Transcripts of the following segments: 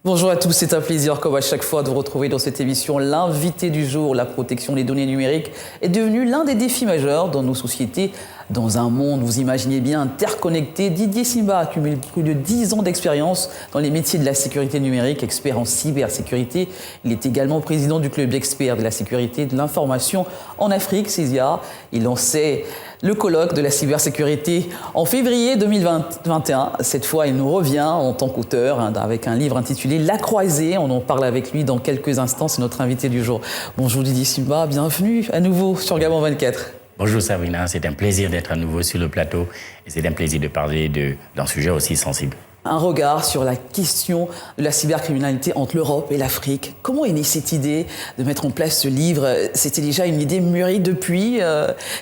Bonjour à tous, c'est un plaisir comme à chaque fois de vous retrouver dans cette émission. L'invité du jour, la protection des données numériques, est devenue l'un des défis majeurs dans nos sociétés. Dans un monde, vous imaginez bien, interconnecté, Didier Simba accumule plus de 10 ans d'expérience dans les métiers de la sécurité numérique, expert en cybersécurité. Il est également président du club d'experts de la sécurité de l'information en Afrique, CESIA. Il lançait le colloque de la cybersécurité en février 2021. Cette fois, il nous revient en tant qu'auteur avec un livre intitulé La Croisée. On en parle avec lui dans quelques instants. C'est notre invité du jour. Bonjour Didier Simba, bienvenue à nouveau sur Gabon 24. Bonjour Sabrina, c'est un plaisir d'être à nouveau sur le plateau et c'est un plaisir de parler d'un sujet aussi sensible. Un regard sur la question de la cybercriminalité entre l'Europe et l'Afrique. Comment est née cette idée de mettre en place ce livre? C'était déjà une idée mûrie depuis,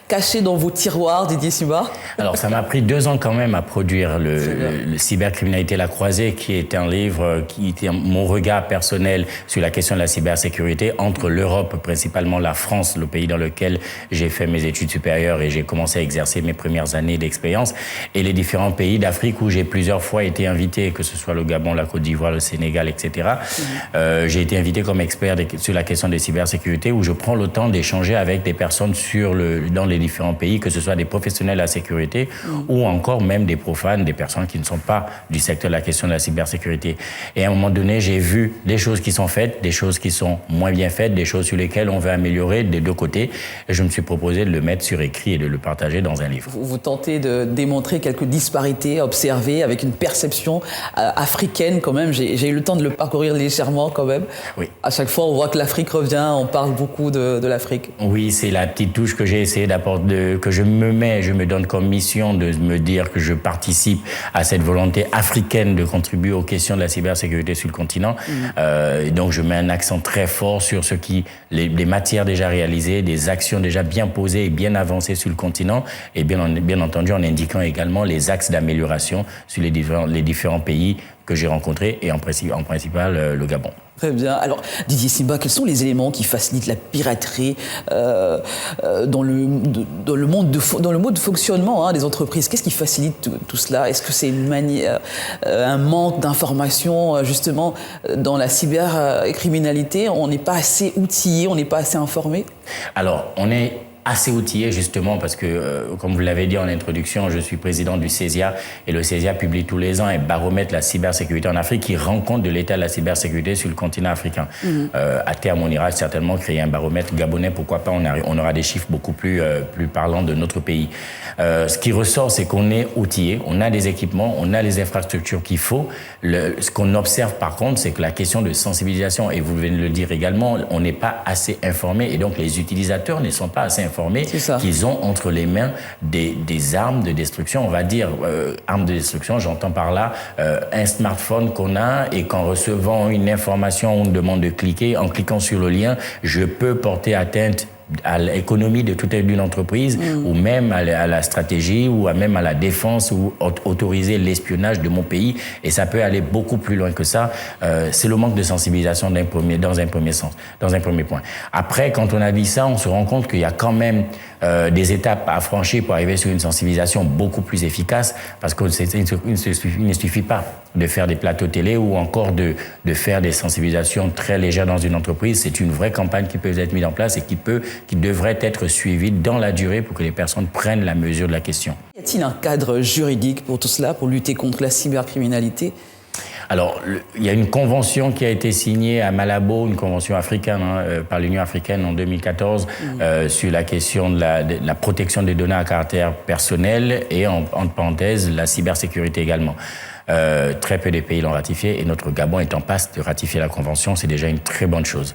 cachée dans vos tiroirs, Didier Simba? Alors ça m'a pris 2 ans quand même à produire le Cybercriminalité La Croisée, qui est un livre qui était mon regard personnel sur la question de la cybersécurité entre l'Europe, principalement la France, le pays dans lequel j'ai fait mes études supérieures et j'ai commencé à exercer mes premières années d'expérience, et les différents pays d'Afrique où j'ai plusieurs fois été invité, que ce soit le Gabon, la Côte d'Ivoire, le Sénégal, etc. J'ai été invité comme expert sur la question de cybersécurité, où je prends le temps d'échanger avec des personnes dans les différents pays, que ce soit des professionnels de la sécurité ou encore même des profanes, des personnes qui ne sont pas du secteur de la question de la cybersécurité. Et à un moment donné, j'ai vu des choses qui sont faites, des choses qui sont moins bien faites, des choses sur lesquelles on veut améliorer des deux côtés. Et je me suis proposé de le mettre sur écrit et de le partager dans un livre. Vous tentez de démontrer quelques disparités observées avec une perception africaine quand même. J'ai eu le temps de le parcourir légèrement quand même. Oui. À chaque fois, on voit que l'Afrique revient, on parle beaucoup de l'Afrique. Oui, c'est la petite touche que j'ai essayé d'apporter, que je me donne comme mission de me dire que je participe à cette volonté africaine de contribuer aux questions de la cybersécurité sur le continent. Et donc, je mets un accent très fort sur les matières déjà réalisées, des actions déjà bien posées et bien avancées sur le continent, et bien entendu en indiquant également les axes d'amélioration sur les différents pays que j'ai rencontrés, et en principal le Gabon. Très bien. Alors, Didier Simba, quels sont les éléments qui facilitent la piraterie dans le mode de fonctionnement des entreprises? Qu'est-ce qui facilite tout cela? Est-ce que c'est un manque d'informations, justement, dans la cybercriminalité? On n'est pas assez outillé, on n'est pas assez informé? Alors, on est assez outillé justement parce que, comme vous l'avez dit en introduction, je suis président du CESIA, et le CESIA publie tous les ans un baromètre de la cybersécurité en Afrique qui rend compte de l'état de la cybersécurité sur le continent africain. À terme, on ira certainement créer un baromètre gabonais, pourquoi pas, on aura des chiffres beaucoup plus parlants de notre pays. Ce qui ressort, c'est qu'on est outillé, on a des équipements, on a les infrastructures qu'il faut. Ce qu'on observe par contre, c'est que la question de sensibilisation, et vous venez de le dire également, on n'est pas assez informé, et donc les utilisateurs ne sont pas assez informés qu'ils ont entre les mains des armes de destruction. On va dire armes de destruction, j'entends par là un smartphone qu'on a, et qu'en recevant une information, on nous demande de cliquer. En cliquant sur le lien, je peux porter atteinte à l'économie d'une entreprise, ou même à la stratégie, ou même à la défense, ou autoriser l'espionnage de mon pays. Et ça peut aller beaucoup plus loin que ça. C'est le manque de sensibilisation dans un premier point. Après, quand on a dit ça, on se rend compte qu'il y a quand même des étapes à franchir pour arriver sur une sensibilisation beaucoup plus efficace, parce qu'il ne suffit pas de faire des plateaux télé ou encore de faire des sensibilisations très légères dans une entreprise. C'est une vraie campagne qui peut être mise en place et qui devrait être suivie dans la durée pour que les personnes prennent la mesure de la question. Y a-t-il un cadre juridique pour tout cela, pour lutter contre la cybercriminalité? Alors, il y a une convention qui a été signée à Malabo, une convention africaine par l'Union africaine en 2014 sur la question de la protection des données à caractère personnel, et entre parenthèses la cybersécurité également. Très peu de pays l'ont ratifié, et notre Gabon est en passe de ratifier la convention. C'est déjà une très bonne chose.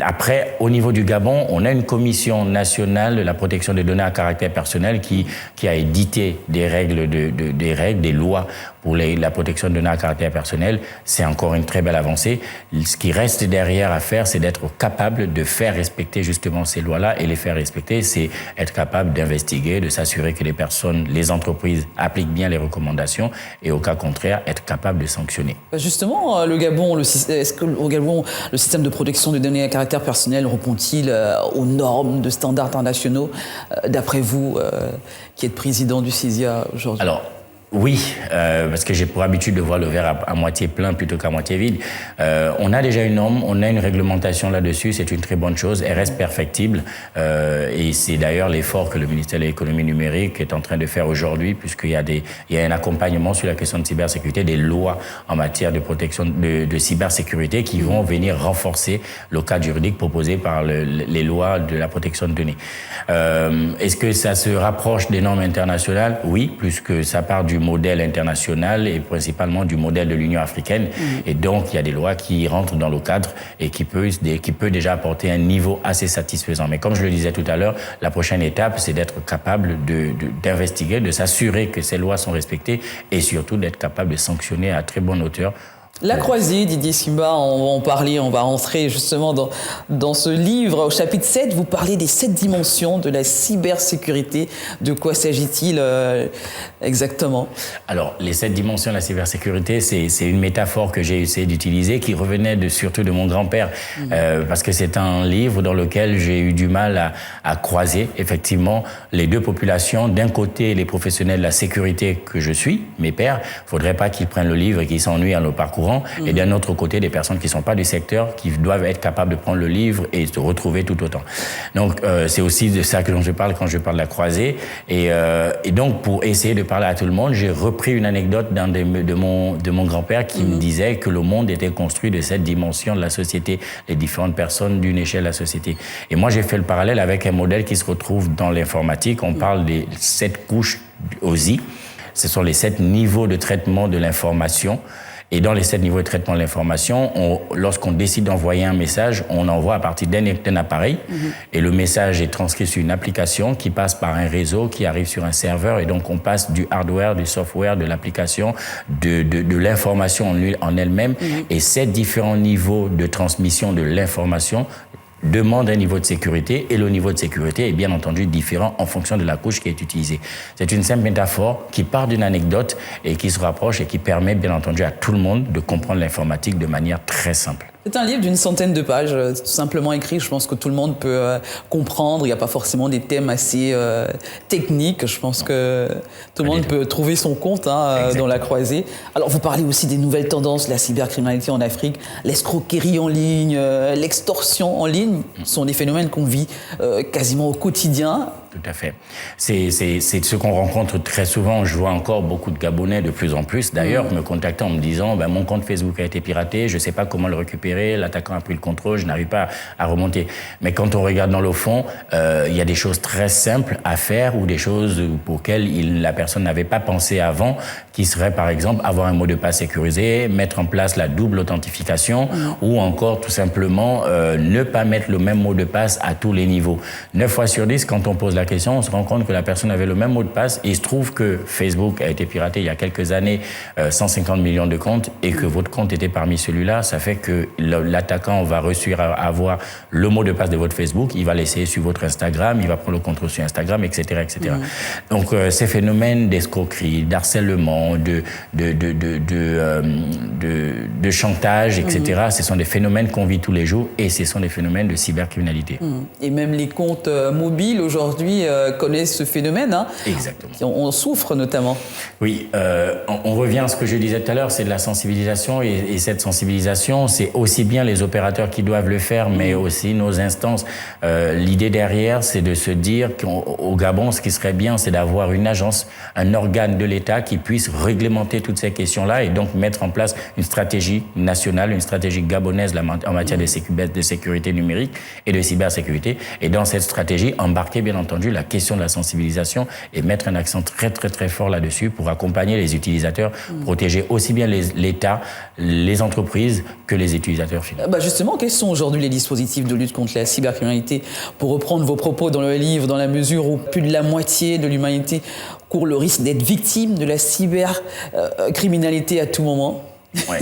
Après, au niveau du Gabon, on a une commission nationale de la protection des données à caractère personnel qui a édité des règles, des lois pour la protection des données à caractère personnel. C'est encore une très belle avancée. Ce qui reste derrière à faire, c'est d'être capable de faire respecter justement ces lois-là, et les faire respecter, c'est être capable d'investiguer, de s'assurer que les entreprises appliquent bien les recommandations, et au cas contraire, être capable de sanctionner. Justement, est-ce que au Gabon, le système de protection des données à caractère personnel répond-il aux normes de standards internationaux, d'après vous, qui êtes président du CESIA aujourd'hui? Alors, Oui, parce que j'ai pour habitude de voir le verre à moitié plein plutôt qu'à moitié vide. On a déjà une norme, on a une réglementation là-dessus, c'est une très bonne chose, elle reste perfectible. Et c'est d'ailleurs l'effort que le ministère de l'économie numérique est en train de faire aujourd'hui, puisqu'il y a un accompagnement sur la question de cybersécurité, des lois en matière de protection de cybersécurité qui vont venir renforcer le cadre juridique proposé par les lois de la protection de données. Est-ce que ça se rapproche des normes internationales? Oui, puisque ça part du modèle international et principalement du modèle de l'Union africaine. Et donc, il y a des lois qui rentrent dans le cadre et qui peut déjà apporter un niveau assez satisfaisant. Mais comme je le disais tout à l'heure, la prochaine étape, c'est d'être capable d'investiguer, de s'assurer que ces lois sont respectées et surtout d'être capable de sanctionner à très bonne hauteur. La Croisée, Didier Simba, on va en parler, on va rentrer justement dans ce livre. Au chapitre 7, vous parlez des 7 dimensions de la cybersécurité. De quoi s'agit-il exactement? Alors, les 7 dimensions de la cybersécurité, c'est une métaphore que j'ai essayé d'utiliser qui revenait surtout de mon grand-père. Parce que c'est un livre dans lequel j'ai eu du mal à croiser effectivement les deux populations. D'un côté, les professionnels de la sécurité que je suis, mes pairs. Il ne faudrait pas qu'ils prennent le livre et qu'ils s'ennuient en le parcourant. Et d'un autre côté, des personnes qui ne sont pas du secteur, qui doivent être capables de prendre le livre et se retrouver tout autant. Donc, c'est aussi de ça que je parle quand je parle de la croisée. Et donc, pour essayer de parler à tout le monde, j'ai repris une anecdote de mon grand-père qui me disait que le monde était construit de 7 dimensions de la société, les différentes personnes d'une échelle de la société. Et moi, j'ai fait le parallèle avec un modèle qui se retrouve dans l'informatique. On parle des 7 couches OSI. Ce sont les 7 niveaux de traitement de l'information. Et dans les 7 niveaux de traitement de l'information, lorsqu'on décide d'envoyer un message, on envoie à partir d'un appareil. Et le message est transcrit sur une application qui passe par un réseau, qui arrive sur un serveur. Et donc, on passe du hardware, du software, de l'application, de l'information en elle-même. Et ces différents niveaux de transmission de l'information demande un niveau de sécurité et le niveau de sécurité est bien entendu différent en fonction de la couche qui est utilisée. C'est une simple métaphore qui part d'une anecdote et qui se rapproche et qui permet bien entendu à tout le monde de comprendre l'informatique de manière très simple. C'est un livre d'une centaine de pages, tout simplement écrit. Je pense que tout le monde peut comprendre. Il n'y a pas forcément des thèmes assez techniques. Je pense que tout le monde peut trouver son compte dans la croisée. Alors, vous parlez aussi des nouvelles tendances, la cybercriminalité en Afrique, l'escroquerie en ligne, l'extorsion en ligne. Ce sont des phénomènes qu'on vit quasiment au quotidien. Tout à fait. C'est ce qu'on rencontre très souvent. Je vois encore beaucoup de Gabonais de plus en plus, d'ailleurs, me contactant en me disant mon compte Facebook a été piraté, je ne sais pas comment le récupérer, l'attaquant a pris le contrôle, je n'arrive pas à remonter. Mais quand on regarde dans le fond, il y a des choses très simples à faire ou des choses pour lesquelles la personne n'avait pas pensé avant, qui seraient par exemple avoir un mot de passe sécurisé, mettre en place la double authentification ou encore tout simplement ne pas mettre le même mot de passe à tous les niveaux. 9 fois sur 10, quand on pose la question, on se rend compte que la personne avait le même mot de passe et il se trouve que Facebook a été piraté il y a quelques années, 150 millions de comptes et que votre compte était parmi celui-là. Ça fait que l'attaquant va réussir à avoir le mot de passe de votre Facebook, il va l'essayer sur votre Instagram, il va prendre le contrôle sur Instagram, etc. etc. Donc ces phénomènes d'escroquerie, d'harcèlement, de chantage, etc., ce sont des phénomènes qu'on vit tous les jours et ce sont des phénomènes de cybercriminalité. Et même les comptes mobiles aujourd'hui connaissent ce phénomène. Exactement. On souffre notamment. Oui, on revient à ce que je disais tout à l'heure, c'est de la sensibilisation et cette sensibilisation, c'est aussi bien les opérateurs qui doivent le faire, mais aussi nos instances. L'idée derrière, c'est de se dire qu'au Gabon, ce qui serait bien, c'est d'avoir une agence, un organe de l'État qui puisse réglementer toutes ces questions-là et donc mettre en place une stratégie nationale, une stratégie gabonaise en matière de sécurité numérique et de cybersécurité. Et dans cette stratégie, embarquer bien entendu la question de la sensibilisation et mettre un accent très très très fort là-dessus pour accompagner les utilisateurs, protéger aussi bien l'État, les entreprises que les utilisateurs finaux. Justement, quels sont aujourd'hui les dispositifs de lutte contre la cybercriminalité? Pour reprendre vos propos dans le livre, dans la mesure où plus de la moitié de l'humanité court le risque d'être victime de la cybercriminalité à tout moment. Ouais.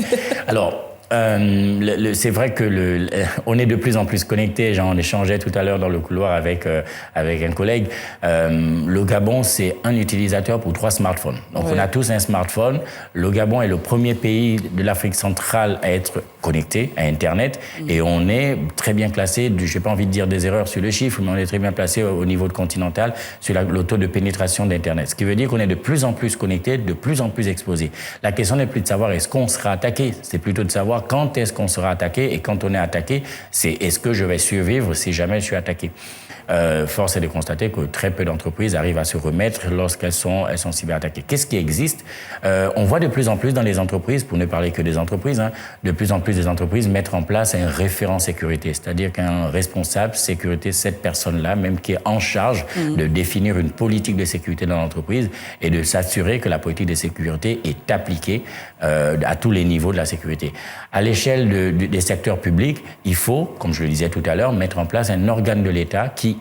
Alors, c'est vrai que on est de plus en plus connectés. J'en échangeais tout à l'heure dans le couloir avec un collègue. Le Gabon, c'est un utilisateur pour 3 smartphones. Donc, on a tous un smartphone. Le Gabon est le premier pays de l'Afrique centrale à être connectés à Internet et on est très bien placé, je n'ai pas envie de dire des erreurs sur le chiffre, mais on est très bien placé au niveau de continental sur le taux de pénétration d'Internet. Ce qui veut dire qu'on est de plus en plus connecté, de plus en plus exposé. La question n'est plus de savoir est-ce qu'on sera attaqué, c'est plutôt de savoir quand est-ce qu'on sera attaqué et quand on est attaqué, c'est est-ce que je vais survivre si jamais je suis attaqué. Force est de constater que très peu d'entreprises arrivent à se remettre lorsqu'elles sont cyberattaquées. Qu'est-ce qui existe? On voit de plus en plus dans les entreprises, pour ne parler que des entreprises, de plus en plus des entreprises mettre en place un référent sécurité, c'est-à-dire qu'un responsable sécurité, cette personne-là, même qui est en charge de définir une politique de sécurité dans l'entreprise et de s'assurer que la politique de sécurité est appliquée à tous les niveaux de la sécurité. À l'échelle des secteurs publics, il faut, comme je le disais tout à l'heure, mettre en place un organe de l'État qui,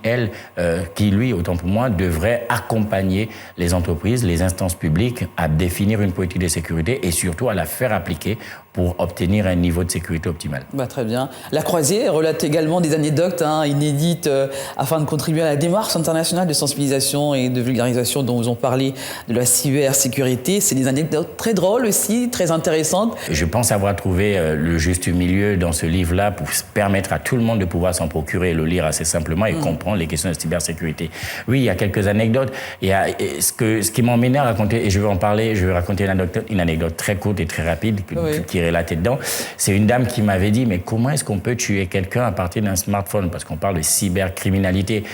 lui, autant pour moi, devrait accompagner les entreprises, les instances publiques à définir une politique de sécurité et surtout à la faire appliquer pour obtenir un niveau de sécurité optimal. Très bien. La Croisée relate également des anecdotes inédites afin de contribuer à la démarche internationale de sensibilisation et de vulgarisation dont vous en parlez de la cybersécurité. C'est des anecdotes très drôles aussi, très intéressantes. Je pense avoir trouvé le juste milieu dans ce livre-là pour permettre à tout le monde de pouvoir s'en procurer et le lire assez simplement et comprendre les questions de cybersécurité. Oui, il y a quelques anecdotes. Il y a ce qui m'emmène à raconter, et je vais en parler, je vais raconter une anecdote très courte et très rapide qui est relatée dedans. C'est une dame qui m'avait dit, mais comment est-ce qu'on peut tuer quelqu'un à partir d'un smartphone? Parce qu'on parle de cybercriminalité.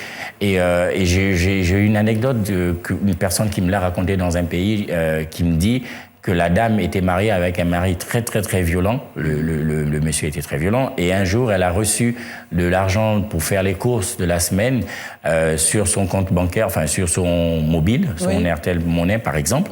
Et j'ai eu une anecdote d'une personne qui me l'a racontée dans un pays qui me dit que la dame était mariée avec un mari très très très violent. Le monsieur était très violent et un jour elle a reçu de l'argent pour faire les courses de la semaine sur son compte bancaire, enfin sur son mobile, son Airtel Money par exemple.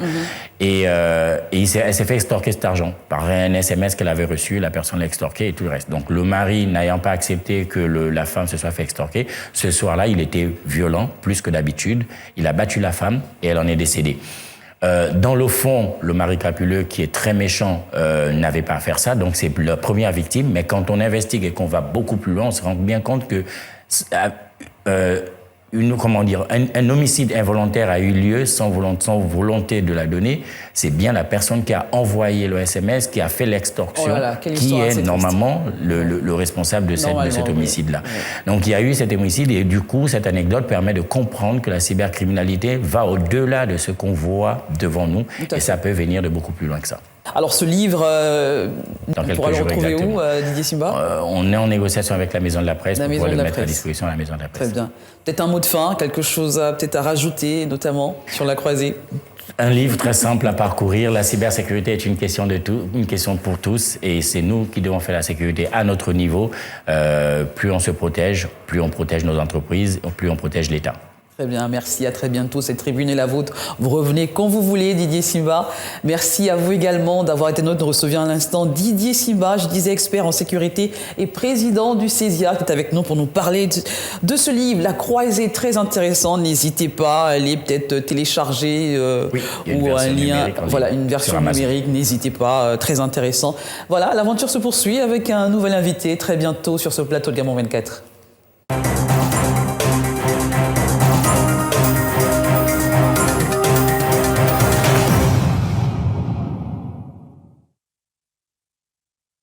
Et elle s'est fait extorquer cet argent par un SMS qu'elle avait reçu, la personne l'a extorqué et tout le reste. Donc le mari n'ayant pas accepté que la femme se soit fait extorquer, ce soir-là il était violent plus que d'habitude. Il a battu la femme et elle en est décédée. Dans le fond, le mari crapuleux, qui est très méchant, n'avait pas à faire ça, donc c'est la première victime. Mais quand on investigue et qu'on va beaucoup plus loin, on se rend bien compte que un homicide involontaire a eu lieu sans volonté de la donner. C'est bien la personne qui a envoyé le SMS, qui a fait l'extorsion, qui est normalement le responsable de cet homicide-là. Donc il y a eu cet homicide et du coup, cette anecdote permet de comprendre que la cybercriminalité va au-delà de ce qu'on voit devant nous et ça peut venir de beaucoup plus loin que ça. Alors ce livre, on pourra le retrouver où, Didier Simba? On est en négociation avec la Maison de la Presse pour pouvoir le mettre à disposition à la Maison de la Presse. Très bien. Peut-être un mot de fin, quelque chose peut-être à rajouter, notamment sur la Croisée? Un livre très simple à parcourir. La cybersécurité est une question une question pour tous et c'est nous qui devons faire la sécurité à notre niveau. Plus on se protège, plus on protège nos entreprises, plus on protège l'État. Très bien, merci, à très bientôt. Cette tribune est la vôtre. Vous revenez quand vous voulez, Didier Simba. Merci à vous également d'avoir été notre. Nous recevions à l'instant Didier Simba, je disais expert en sécurité et président du CESIA, qui est avec nous pour nous parler de ce livre, La Croisée, très intéressant. N'hésitez pas à aller peut-être télécharger ou un lien. Voilà, une version numérique, n'hésitez pas, très intéressant. Voilà, l'aventure se poursuit avec un nouvel invité très bientôt sur ce plateau de Gamon 24.